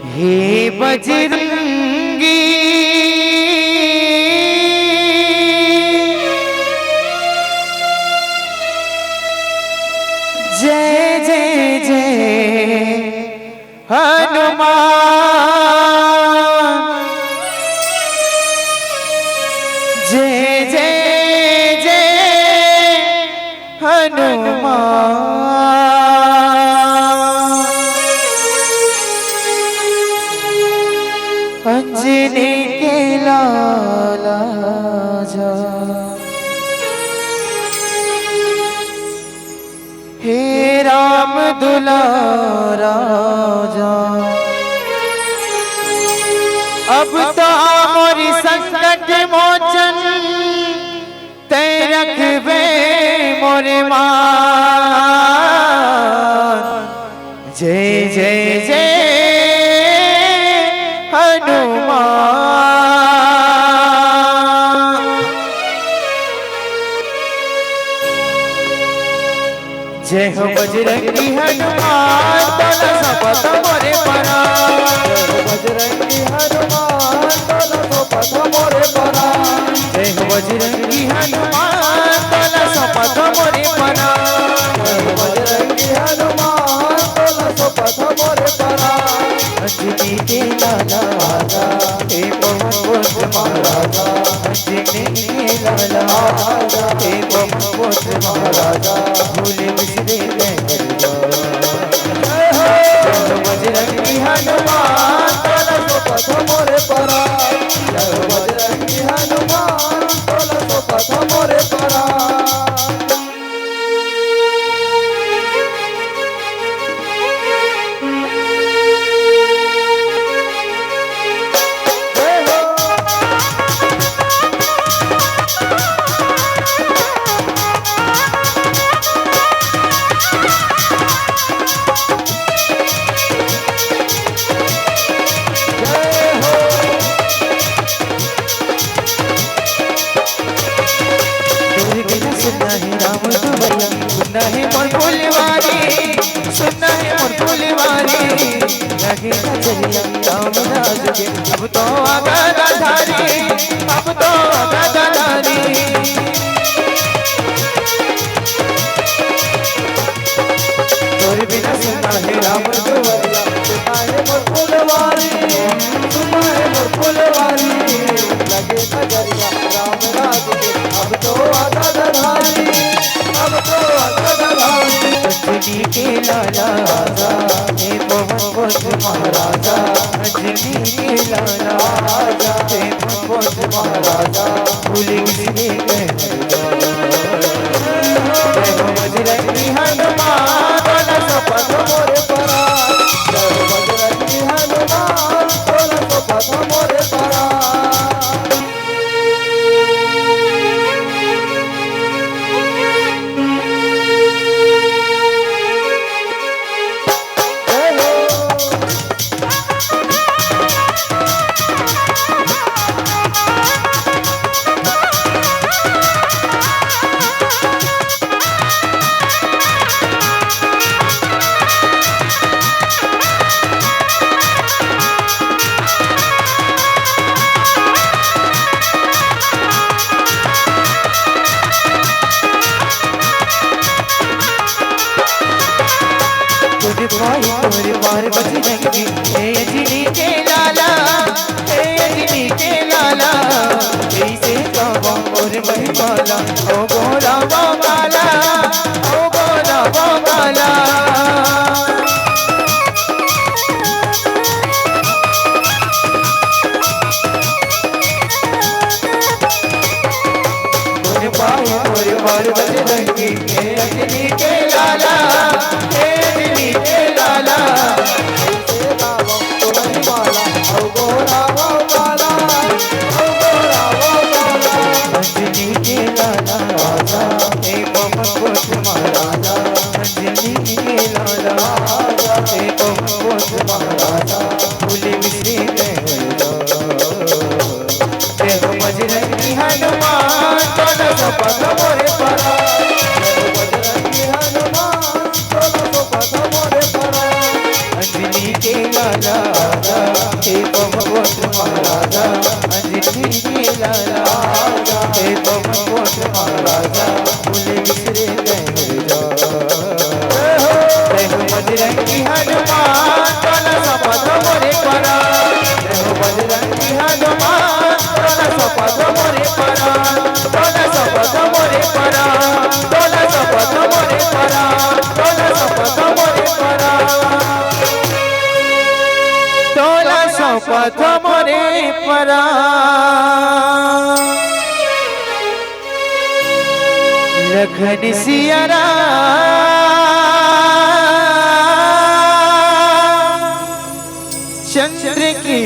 हे बजरंगी जय जय जय हनुमान जय जय जय हनुमान अंजनी के लाला जा हे राम दुलारा जा अब तो मोरी संकट मोचन तय रखबे मोरे मां जय जय जय हनुमान जय हो बजरंगी हनुमान तोला सपथ मोरे परा बजरंगी हनुमान तोला सपथ मोरे परा जय हो बजरंगी हनुमान तोला सपथ मोरे परा बजरंगी हनुमान तोला सपथ मोरे परा अंजनी के लाला आजा हे पवन महाराजा अंजनी के लाला आजा हे पवन महाराजा भूले बिसरे गए जय हो बजरंगी हनुमान तोला सपथ मोरे परा जय हो बजरंगी हनुमान तोला सपथ मोरे परा सुनना है राम दुबैया सुनना है मोर फुलवारी सुनना है मोर फुलवारी लगे ना चलिया राम राज के अब तो आगा धारी अब तो आगा धारी तोर बिना सुनना है राम दुबैया सुना है मोर फुलवारी सुना है मोर फुलवारी लगे नजरिया राम राज के अब तो आधा धारी अब तो आधा धारी अंजनी के लाला आजा हे पवन महाराजा अंजनी के लाला आजा हे पवन महाराजा भूले बिसरे गए बजरंगी हनुमान तोला सपथ मोरे परा जय बजरंगी हनुमान तोला सपथ मोरे परा तोरे पार बजरंगी हे अंजनी के लाला हे अंजनी के लाला कैसे गावा और महिमाला ओ गोरा बाला ओ गोरा बाला तोरे पार बजरंगी हे अंजनी के लाला हे अंजनी के लाला ऐसे गावो तो नहीं वाला औ गोरा वो वाला औ गोरा वो वाला अंजनी के लाला आजा हे राजा हे पवन महाराजा अंजनी के लाला हे पवन महाराजा भूले बिसरे गए जा जय हो बजरंगी हनुमान तोला सपथ मोरे परा जय हो बजरंगी हनुमान तोला सपथ मोरे परा तोला सपथ मोरे परा तोला सपथ मोरे परा तोला सपथ मोरे परा तोला सपथ मोरे परा लखन सियारा चंद्र की